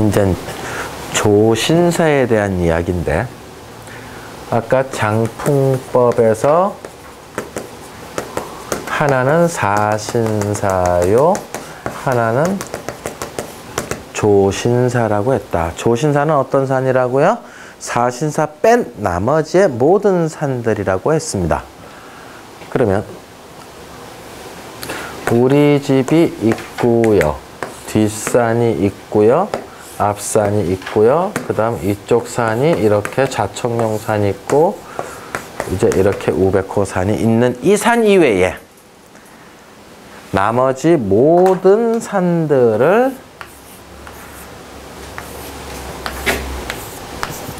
이제 조신사에 대한 이야기인데, 아까 장풍법에서 하나는 사신사요, 하나는 조신사라고 했다. 조신사는 어떤 산이라고요? 사신사 뺀 나머지의 모든 산들이라고 했습니다. 그러면 우리 집이 있고요, 뒷산이 있고요, 앞산이 있고요, 그 다음 이쪽 산이 이렇게 자청룡산이 있고 이제 이렇게 우백호산이 있는 이 산 이외에 나머지 모든 산들을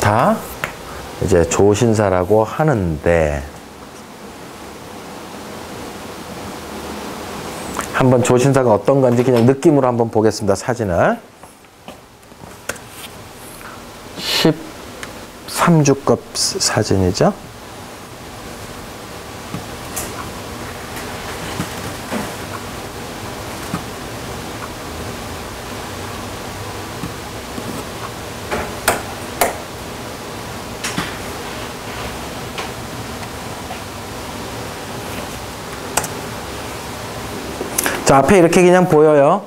다 이제 조신사라고 하는데, 한번 조신사가 어떤 건지 그냥 느낌으로 한번 보겠습니다. 사진을 13주급 사진이죠. 자, 앞에 이렇게 그냥 보여요.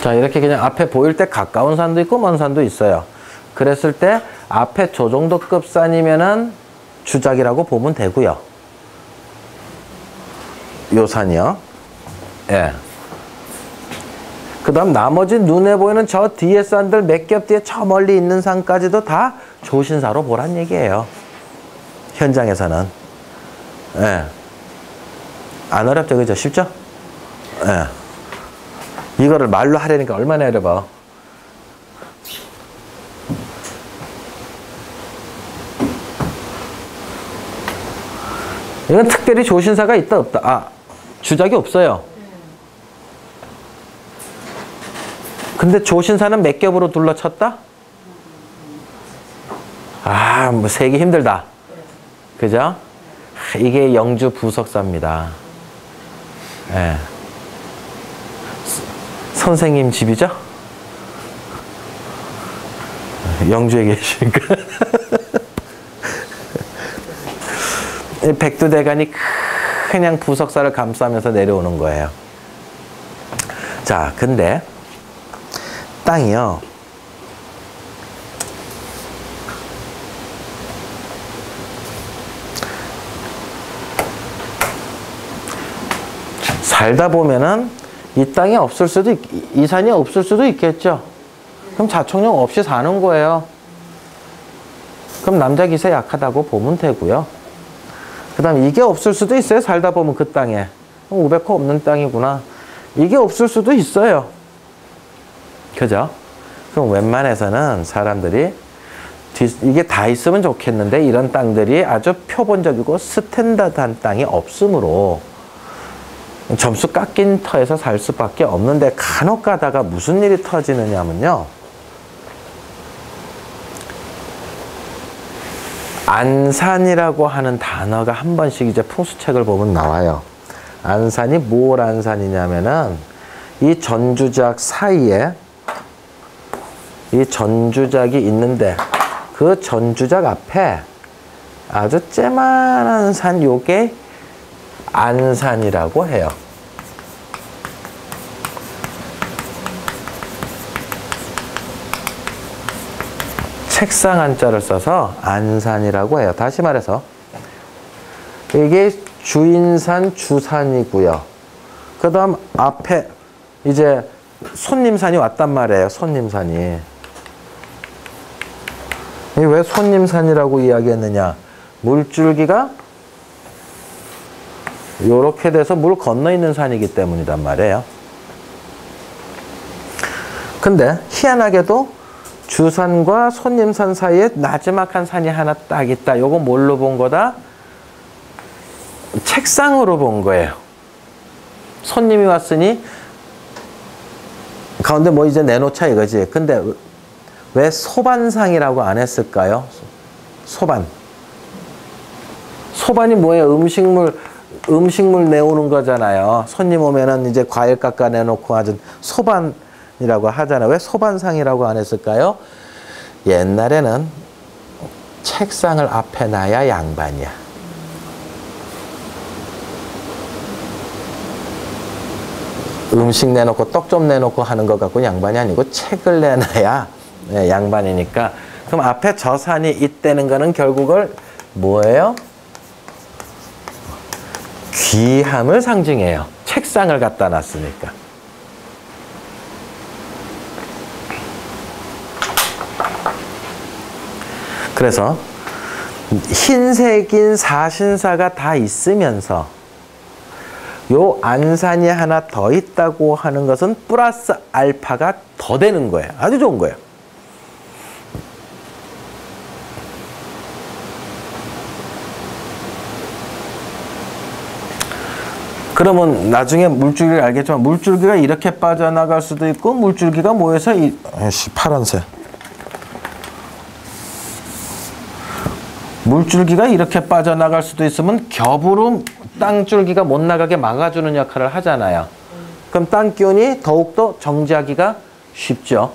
자, 이렇게 그냥 앞에 보일 때 가까운 산도 있고 먼 산도 있어요. 그랬을 때 앞에 저 정도 급 산이면은 주작이라고 보면 되고요. 요 산이요. 예. 그 다음 나머지 눈에 보이는 저 뒤에 산들 몇 겹 뒤에 저 멀리 있는 산까지도 다 조신사로 보란 얘기예요. 현장에서는. 예. 안 어렵죠, 그죠? 쉽죠? 예. 이거를 말로 하려니까 얼마나 어려워. 이건 특별히 조신사가 있다 없다. 아, 주작이 없어요. 근데 조신사는 몇 겹으로 둘러쳤다? 아, 뭐 세기 힘들다. 그죠? 이게 영주 부석사입니다. 예. 선생님 집이죠? 영주에 계시니까. 백두대간이 그냥 부석사를 감싸면서 내려오는 거예요. 자, 근데 땅이요, 살다 보면은 이 땅이 없을 수도 이 산이 없을 수도 있겠죠. 그럼 자청룡 없이 사는 거예요. 그럼 남자 기세 약하다고 보면 되고요. 그 다음 이게 없을 수도 있어요. 살다 보면 그 땅에 500호 없는 땅이구나, 이게 없을 수도 있어요. 그죠? 그럼 웬만해서는 사람들이 이게 다 있으면 좋겠는데 이런 땅들이 아주 표본적이고 스탠다드한 땅이 없으므로 점수 깎인 터에서 살 수밖에 없는데, 간혹 가다가 무슨 일이 터지느냐면요, 안산이라고 하는 단어가 한 번씩 이제 풍수책을 보면 나와요. 안산이 뭘 안산이냐면은 이 전주작 사이에 이 전주작이 있는데 그 전주작 앞에 아주 쬐만한 산, 요게 안산이라고 해요. 책상 한자를 써서 안산이라고 해요. 다시 말해서 이게 주인산 주산이고요. 그 다음 앞에 이제 손님산이 왔단 말이에요. 손님산이. 왜 손님산이라고 이야기했느냐, 물줄기가 요렇게 돼서 물 건너 있는 산이기 때문이란 말이에요. 근데 희한하게도 주산과 손님산 사이에 나지막한 산이 하나 딱 있다. 요거 뭘로 본 거다? 책상으로 본 거예요. 손님이 왔으니 가운데 뭐 이제 내놓자 이거지. 근데 왜 소반상이라고 안 했을까요? 소반. 소반이 뭐예요? 음식물 내오는 거잖아요. 손님 오면은 이제 과일 깎아 내놓고 아주 소반 안산이라고 하잖아요. 왜 소반상이라고 안 했을까요? 옛날에는 책상을 앞에 놔야 양반이야. 음식 내놓고 떡 좀 내놓고 하는 것 같고 양반이 아니고 책을 내놔야 양반이니까. 그럼 앞에 저산이 있다는 거는 결국은 뭐예요? 귀함을 상징해요. 책상을 갖다 놨으니까. 그래서 흰색인 사신사가 다 있으면서 요 안산이 하나 더 있다고 하는 것은 플러스 알파가 더 되는 거예요. 아주 좋은 거예요. 그러면 나중에 물줄기를 알겠지만 물줄기가 이렇게 빠져나갈 수도 있고 물줄기가 모여서 파란색. 물줄기가 이렇게 빠져나갈 수도 있으면 겹으로 땅줄기가 못 나가게 막아주는 역할을 하잖아요. 그럼 땅기운이 더욱더 정지하기가 쉽죠.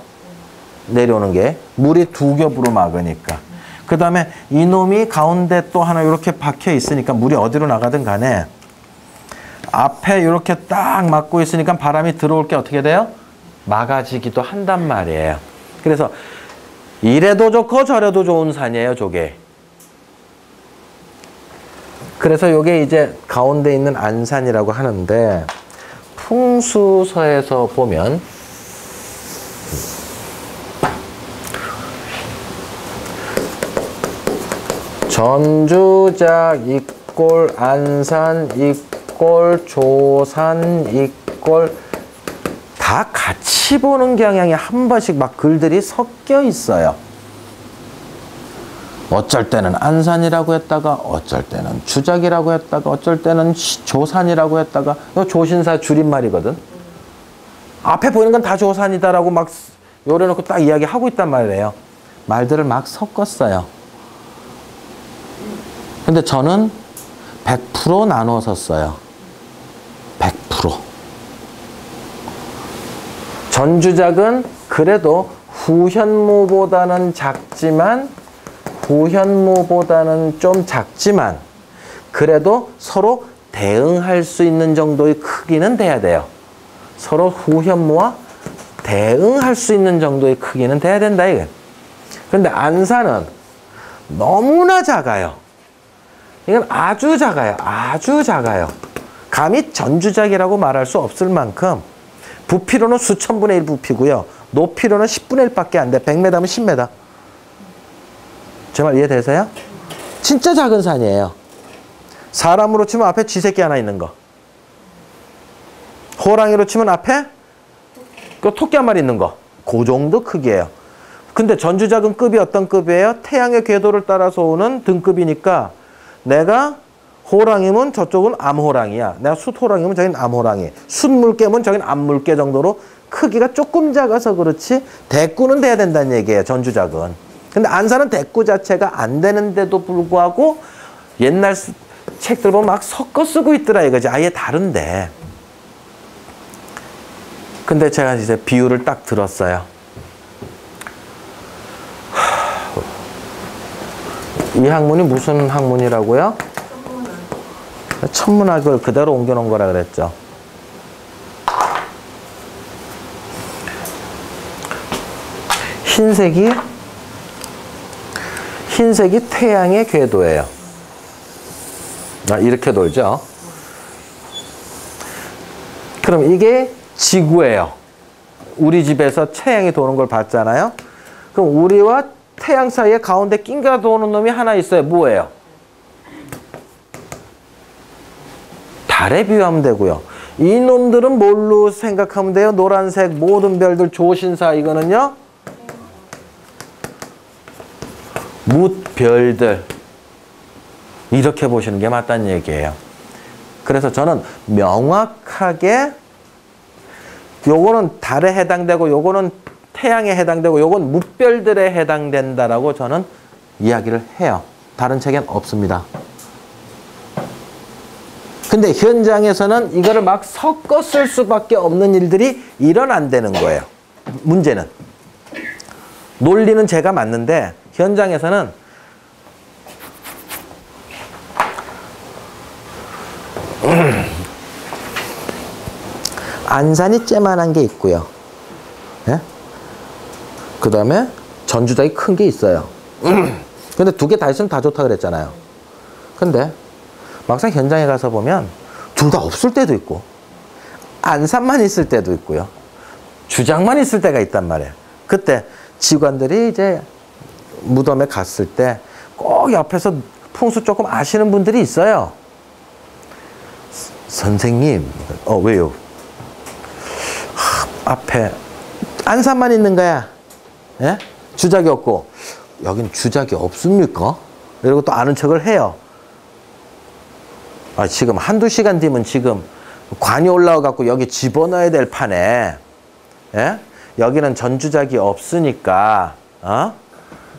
내려오는 게. 물이 두 겹으로 막으니까. 그 다음에 이놈이 가운데 또 하나 이렇게 박혀 있으니까 물이 어디로 나가든 간에 앞에 이렇게 딱 막고 있으니까 바람이 들어올 게 어떻게 돼요? 막아지기도 한단 말이에요. 그래서 이래도 좋고 저래도 좋은 산이에요, 저게. 그래서 요게 이제 가운데 있는 안산이라고 하는데 풍수서에서 보면 전주작 이꼴 안산 이꼴 조산 이꼴 다 같이 보는 경향이 한 번씩 막 글들이 섞여 있어요. 어쩔 때는 안산이라고 했다가 어쩔 때는 주작이라고 했다가 어쩔 때는 조산이라고 했다가 이거 조신사 줄임말이거든. 앞에 보이는 건 다 조산이다라고 막 요래놓고 딱 이야기하고 있단 말이에요. 말들을 막 섞었어요. 근데 저는 100% 나눠서 써요. 100%. 전주작은 그래도 후현무보다는 좀 작지만 그래도 서로 대응할 수 있는 정도의 크기는 돼야 돼요. 서로 후현무와 대응할 수 있는 정도의 크기는 돼야 된다 이게. 그런데 안산은 너무나 작아요. 이건 아주 작아요. 아주 작아요. 감히 전주작이라고 말할 수 없을 만큼 부피로는 수천분의 1 부피고요. 높이로는 10분의 1밖에 안 돼. 100m면 10m. 제 말 이해되세요? 진짜 작은 산이에요. 사람으로 치면 앞에 쥐새끼 하나 있는 거. 호랑이로 치면 앞에 그 토끼 한 마리 있는 거. 그 정도 크기예요. 근데 전주작은 급이 어떤 급이에요? 태양의 궤도를 따라서 오는 등급이니까 내가 호랑이면 저쪽은 암호랑이야. 내가 숫호랑이면 저긴 암호랑이. 숫물개면 저긴 암물개 정도로 크기가 조금 작아서 그렇지 대꾸는 돼야 된다는 얘기예요. 전주작은. 근데 안산은 대꾸 자체가 안 되는데도 불구하고 옛날 책들 보면 막 섞어 쓰고 있더라 이거지. 아예 다른데. 근데 제가 이제 비유를 딱 들었어요. 이 학문이 무슨 학문이라고요? 천문학을 그대로 옮겨놓은 거라 그랬죠. 흰색이 태양의 궤도예요. 이렇게 돌죠. 그럼 이게 지구예요. 우리 집에서 태양이 도는 걸 봤잖아요. 그럼 우리와 태양 사이에 가운데 낑겨 도는 놈이 하나 있어요. 뭐예요? 달에 비유하면 되고요. 이 놈들은 뭘로 생각하면 돼요? 노란색 모든 별들 조신사 이거는요. 묻별들 이렇게 보시는 게 맞다는 얘기예요. 그래서 저는 명확하게 요거는 달에 해당되고 요거는 태양에 해당되고 요건 묻별들에 해당된다라고 저는 이야기를 해요. 다른 책엔 없습니다. 근데 현장에서는 이거를 막 섞어 쓸 수밖에 없는 일들이 일어난다는 거예요. 문제는. 논리는 제가 맞는데 현장에서는 안산이 쬐만한 게 있고요. 예? 그 다음에 전주작이 큰 게 있어요. 근데 두 개 다 있으면 다 좋다 그랬잖아요. 근데 막상 현장에 가서 보면 둘 다 없을 때도 있고 안산만 있을 때도 있고요. 주작만 있을 때가 있단 말이에요. 그때 직원들이 이제 무덤에 갔을 때 꼭 옆에서 풍수 조금 아시는 분들이 있어요. 선생님, 왜요? 앞에 안산만 있는 거야. 예? 주작이 없고. 여긴 주작이 없습니까? 이러고 또 아는 척을 해요. 지금 한두 시간 뒤면 지금 관이 올라와갖고 여기 집어넣어야 될 판에, 예? 여기는 전주작이 없으니까,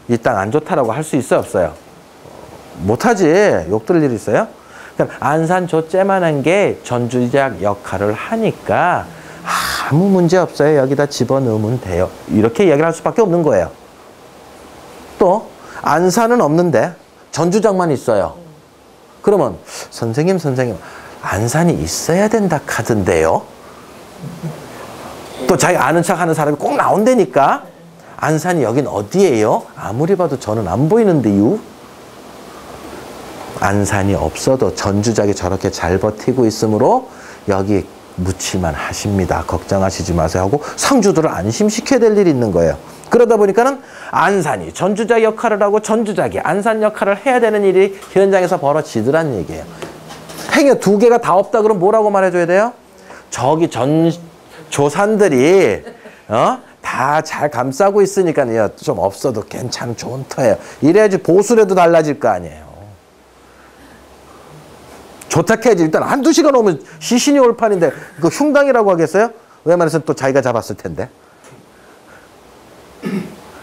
이 땅 안 좋다라고 할 수 있어요, 없어요? 못하지. 욕 들을 일이 있어요? 그럼 안산 저 쬐만한 게 전주작 역할을 하니까 아무 문제 없어요. 여기다 집어넣으면 돼요. 이렇게 이야기를 할 수밖에 없는 거예요. 또 안산은 없는데 전주작만 있어요. 그러면 선생님 안산이 있어야 된다 카던데요. 또 자기 아는 척 하는 사람이 꼭 나온다니까. 안산이 여긴 어디예요? 아무리 봐도 저는 안 보이는데요. 안산이 없어도 전주작이 저렇게 잘 버티고 있으므로 여기 묻힐만 하십니다. 걱정하시지 마세요 하고 상주들을 안심시켜야 될 일이 있는 거예요. 그러다 보니까는 안산이 전주작 역할을 하고 전주작이 안산 역할을 해야 되는 일이 현장에서 벌어지더란 얘기예요. 행여 두 개가 다 없다 그러면 뭐라고 말해줘야 돼요? 저기 조산들이 다 잘 감싸고 있으니까 좀 없어도 괜찮은 좋은 터예요. 이래야지 보수라도 달라질 거 아니에요. 좋다 해야지. 일단 한두 시간 오면 시신이 올 판인데 그거 흉당이라고 하겠어요? 웬만해서는 또 자기가 잡았을 텐데.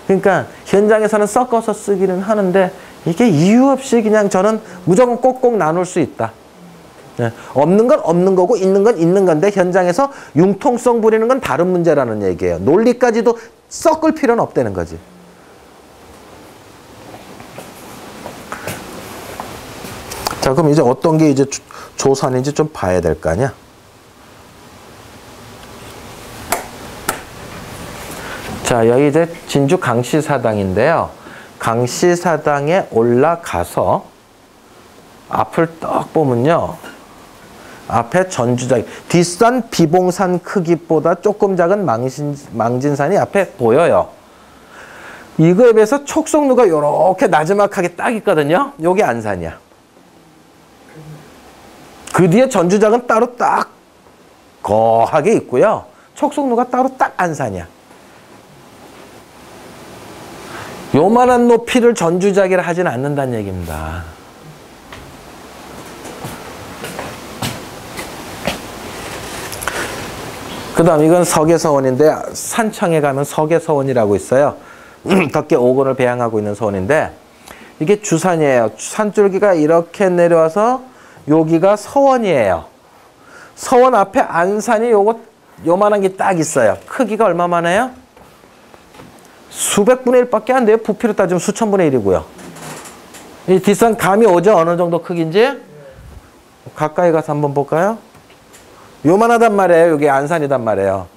그러니까 현장에서는 섞어서 쓰기는 하는데 이게 이유 없이 그냥 저는 무조건 꼭꼭 나눌 수 있다. 네. 없는 건 없는 거고 있는 건 있는 건데 현장에서 융통성 부리는 건 다른 문제라는 얘기예요. 논리까지도 섞을 필요는 없다는 거지. 자, 그럼 이제 어떤 게 이제 조산인지 좀 봐야 될 거 아니야? 자, 여기 이제 진주 강시사당인데요. 강시사당에 올라가서 앞을 딱 보면요. 앞에 전주작, 뒷산 비봉산 크기보다 조금 작은 망진산이 앞에 보여요. 이거에 비해서 촉성루가 이렇게 나지막하게 딱 있거든요. 요게 안산이야. 그 뒤에 전주작은 따로 딱 거하게 있고요. 촉성루가 따로 딱 안산이야. 요만한 높이를 전주작이라 하지는 않는다는 얘기입니다. 그 다음 이건 석계서원인데 산청에 가면 석계서원이라고 있어요. 덕계 5권을 배양하고 있는 서원인데 이게 주산이에요. 산줄기가 이렇게 내려와서 여기가 서원이에요. 서원 앞에 안산이 요만한 게 딱 있어요. 크기가 얼마만 해요? 수백분의 1밖에 안 돼요. 부피로 따지면 수천분의 1이고요. 이 뒷산 감이 오죠? 어느 정도 크기인지? 가까이 가서 한번 볼까요? 요만하단 말이에요. 여기 안산이단 말이에요.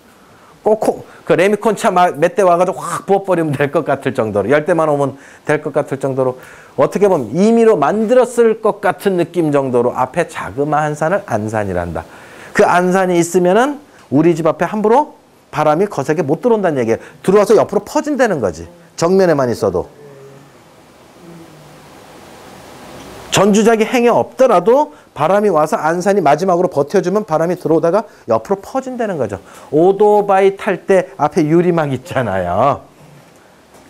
꼭 그 레미콘차 몇 대 와가지고 확 부어버리면 될 것 같을 정도로 10대만 오면 될 것 같을 정도로 어떻게 보면 임의로 만들었을 것 같은 느낌 정도로 앞에 자그마한 산을 안산이란다. 그 안산이 있으면은 우리 집 앞에 함부로 바람이 거세게 못 들어온다는 얘기예요. 들어와서 옆으로 퍼진다는 거지. 정면에만 있어도. 전주작이 행여 없더라도 바람이 와서 안산이 마지막으로 버텨주면 바람이 들어오다가 옆으로 퍼진다는 거죠. 오토바이 탈 때 앞에 유리막 있잖아요.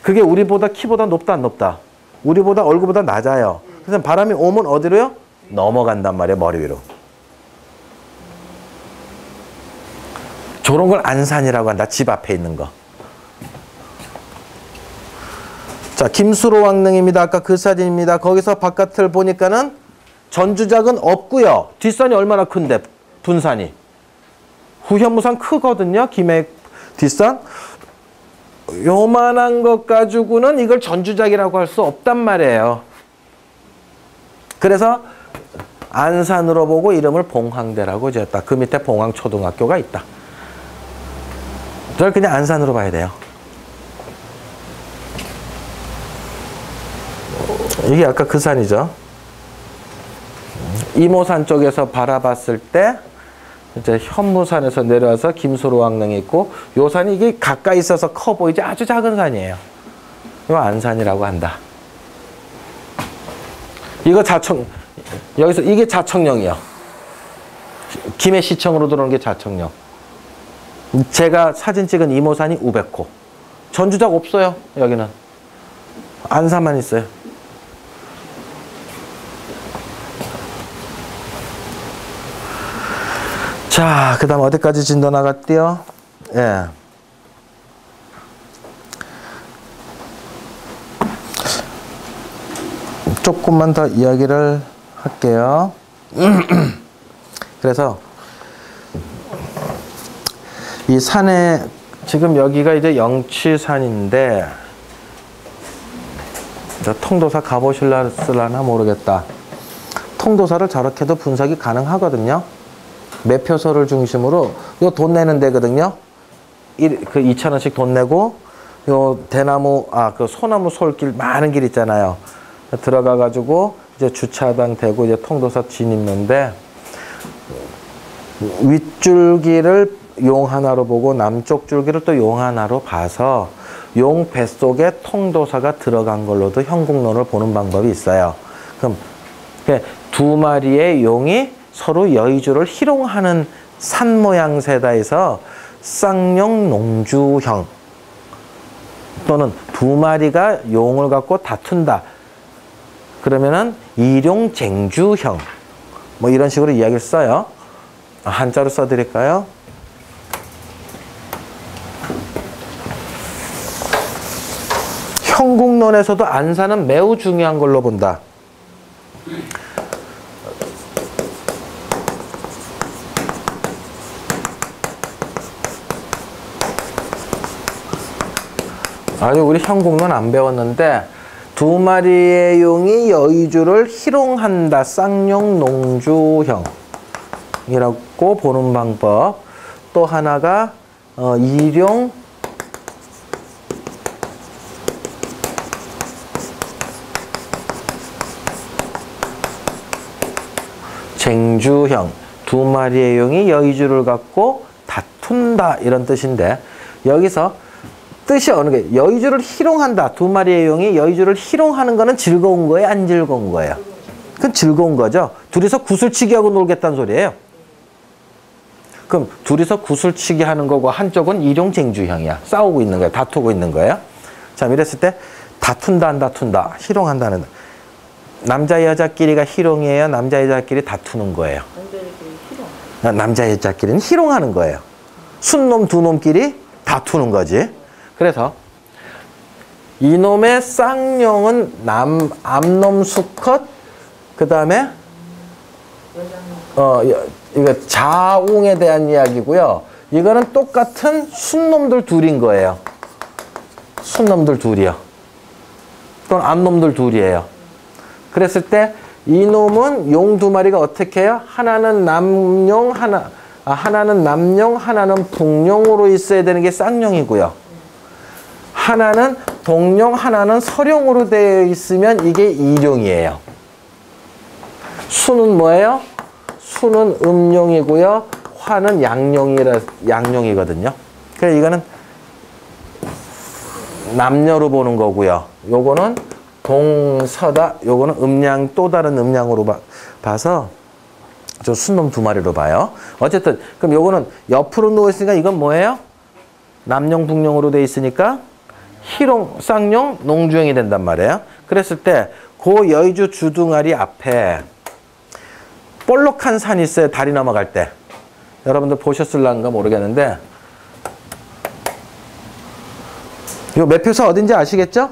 그게 우리보다 키보다 높다 안 높다? 우리보다 얼굴보다 낮아요. 그래서 바람이 오면 어디로요? 넘어간단 말이에요. 머리 위로. 저런 걸 안산이라고 한다. 집 앞에 있는 거. 자, 김수로 왕릉입니다. 아까 그 사진입니다. 거기서 바깥을 보니까는 전주작은 없고요. 뒷산이 얼마나 큰데, 분산이. 후현무산 크거든요. 김해 뒷산? 요만한 것 가지고는 이걸 전주작이라고 할 수 없단 말이에요. 그래서 안산으로 보고 이름을 봉황대라고 지었다. 그 밑에 봉황초등학교가 있다. 저를 그냥 안산으로 봐야 돼요. 이게 아까 그 산이죠. 이모산 쪽에서 바라봤을 때 이제 현무산에서 내려와서 김수로왕릉이 있고, 요 산이 이게 가까이 있어서 커 보이지 아주 작은 산이에요. 이거 안산이라고 한다. 이거 여기서 이게 자청령이요. 김해시청으로 들어오는 게 자청령. 제가 사진 찍은 이모산이 우백호. 전주작 없어요. 여기는 안산만 있어요. 자, 그 다음 어디까지 진도 나갔대요? 예. 조금만 더 이야기를 할게요. 그래서 이 산에 지금 여기가 이제 영취산인데, 통도사 가보실라나 모르겠다. 통도사를 저렇게도 분석이 가능하거든요. 매표소를 중심으로 요 돈 내는 데거든요. 그 2,000원씩 돈 내고 요 대나무 그 소나무 솔길 많은 길 있잖아요. 들어가 가지고 이제 주차장 대고 이제 통도사 진입로인데, 윗줄기를 용 하나로 보고 남쪽 줄기를 또 용 하나로 봐서 용 뱃속에 통도사가 들어간 걸로도 형국론을 보는 방법이 있어요. 그럼 두 마리의 용이 서로 여의주를 희롱하는 산 모양새다 해서 쌍용 농주형, 또는 두 마리가 용을 갖고 다툰다 그러면은 이룡쟁주형, 뭐 이런 식으로 이야기를 써요. 한자로 써드릴까요? 형국론에서도 안산은 매우 중요한 걸로 본다. 아주 우리 형국론 안 배웠는데, 두 마리의 용이 여의주를 희롱한다. 쌍용농주형이라고 보는 방법. 또 하나가 이룡 쟁주형. 두 마리의 용이 여의주를 갖고 다툰다 이런 뜻인데, 여기서 뜻이 어느 게 여의주를 희롱한다. 두 마리의 용이 여의주를 희롱하는 거는 즐거운 거예요? 안 즐거운 거예요? 그건 즐거운 거죠. 둘이서 구슬치기 하고 놀겠다는 소리예요. 그럼 둘이서 구슬치기 하는 거고 한쪽은 이룡쟁주형이야. 싸우고 있는 거예요. 다투고 있는 거예요. 자, 이랬을 때 다툰다 안 다툰다. 희롱한다는, 남자 여자끼리가 희롱이에요? 남자 여자끼리 다투는 거예요? 남자 여자끼리는 희롱하는 거예요. 순놈 두 놈끼리 다투는 거지. 그래서 이놈의 쌍용은 암놈 수컷, 그 다음에 이거 자웅에 대한 이야기고요. 이거는 똑같은 순놈들 둘인 거예요. 순놈들 둘이요. 또는 암놈들 둘이에요. 그랬을 때 이놈은 용 두 마리가 어떻게 해요? 하나는 남용, 하나는 남용, 하나는 북용으로 있어야 되는 게 쌍용이고요. 하나는 동용, 하나는 서룡으로 되어 있으면 이게 이룡이에요. 수는 뭐예요? 수는 음용이고요. 화는 양용이거든요. 그래서 이거는 남녀로 보는 거고요. 요거는 동서다. 요거는 음양, 또 다른 음양으로 봐서 저 순놈 두 마리로 봐요. 어쨌든 그럼 요거는 옆으로 누워 있으니까 이건 뭐예요? 남용, 북용으로 되어 있으니까 희롱, 쌍용, 농주형이 된단 말이에요. 그랬을 때 그 여의주 주둥아리 앞에 볼록한 산이 있어요. 다리 넘어갈 때. 여러분들 보셨을란가 모르겠는데, 요 매표소 어딘지 아시겠죠?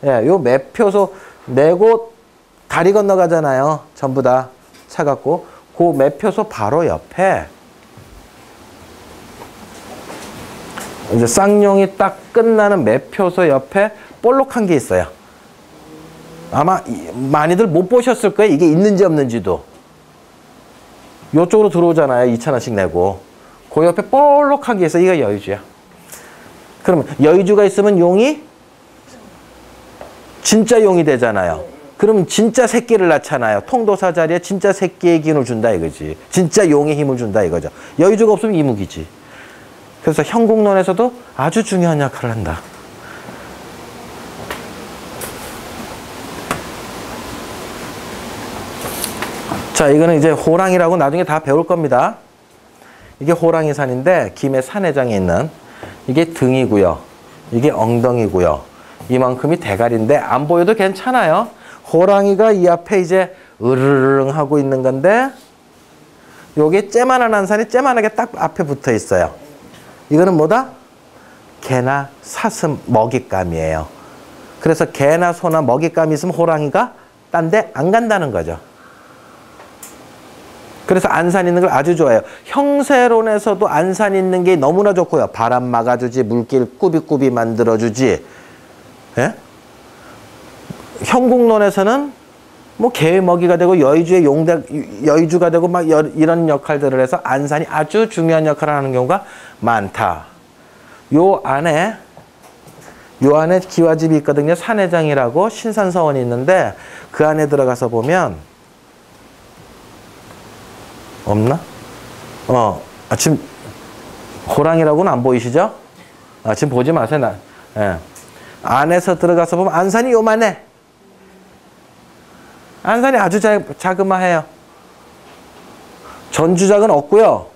예, 요 매표소 내고 다리 건너가잖아요. 전부 다 차 갖고. 그 매표소 바로 옆에 이제 쌍용이 딱 끝나는 매표소 옆에 볼록한 게 있어요. 아마 많이들 못 보셨을 거예요. 이게 있는지 없는지도. 이쪽으로 들어오잖아요. 2,000원씩 내고. 그 옆에 볼록한 게 있어요. 이거 여의주야. 그러면 여의주가 있으면 용이 진짜 용이 되잖아요. 그러면 진짜 새끼를 낳잖아요. 통도사 자리에 진짜 새끼의 기운을 준다 이거지. 진짜 용의 힘을 준다 이거죠. 여의주가 없으면 이무기지. 그래서 형국론에서도 아주 중요한 역할을 한다. 자, 이거는 이제 호랑이라고 나중에 다 배울 겁니다. 이게 호랑이산인데 김해 산회장에 있는 이게 등이고요. 이게 엉덩이고요. 이만큼이 대가리인데 안 보여도 괜찮아요. 호랑이가 이 앞에 이제 으르릉 하고 있는 건데 요게 째만한 한산이 째만하게 딱 앞에 붙어 있어요. 이거는 뭐다? 개나 사슴 먹잇감이에요. 그래서 개나 소나 먹잇감이 있으면 호랑이가 딴 데 안 간다는 거죠. 그래서 안산 있는 걸 아주 좋아해요. 형세론에서도 안산 있는 게 너무나 좋고요. 바람 막아주지, 물길 꾸비꾸비 만들어주지. 예? 형국론에서는 뭐 개 먹이가 되고 여의주의 여의주가 되고 막 이런 역할들을 해서 안산이 아주 중요한 역할을 하는 경우가 많다. 요 안에 기와집이 있거든요. 산회장이라고 신산서원이 있는데 그 안에 들어가서 보면 없나? 지금 호랑이라고는 안 보이시죠? 지금 보지 마세요. 예. 안에서 들어가서 보면 안산이 요만해. 안산이 아주 자그마해요. 전주작은 없고요.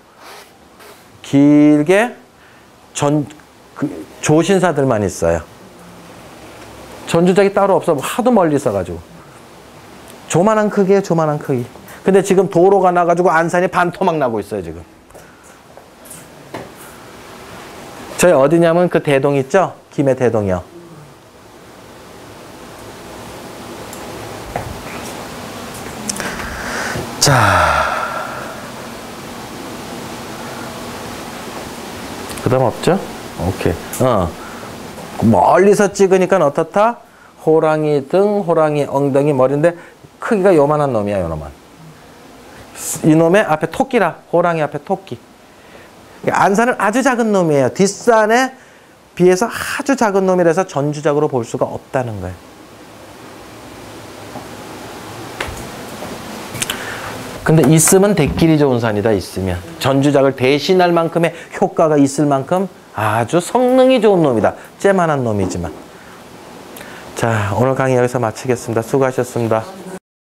길게 조신사들만 있어요. 전주작이 따로 없어. 하도 멀리 있어가지고. 조만한 크기예요. 조만한 크기. 근데 지금 도로가 나가지고 안산이 반토막 나고 있어요. 지금. 저희 어디냐면 그 대동 있죠? 김해 대동이요. 자, 그 다음 없죠? 오케이. 멀리서 찍으니까 어떻다? 호랑이 등, 호랑이 엉덩이, 머리인데 크기가 요만한 놈이야, 요놈만. 이놈의 앞에 토끼라. 호랑이 앞에 토끼. 안산은 아주 작은 놈이에요. 뒷산에 비해서 아주 작은 놈이라서 전주작으로 볼 수가 없다는 거예요. 근데 있으면 대끼리 좋은 산이다. 있으면 전주작을 대신할 만큼의 효과가 있을 만큼 아주 성능이 좋은 놈이다. 째만한 놈이지만. 자, 오늘 강의 여기서 마치겠습니다. 수고하셨습니다.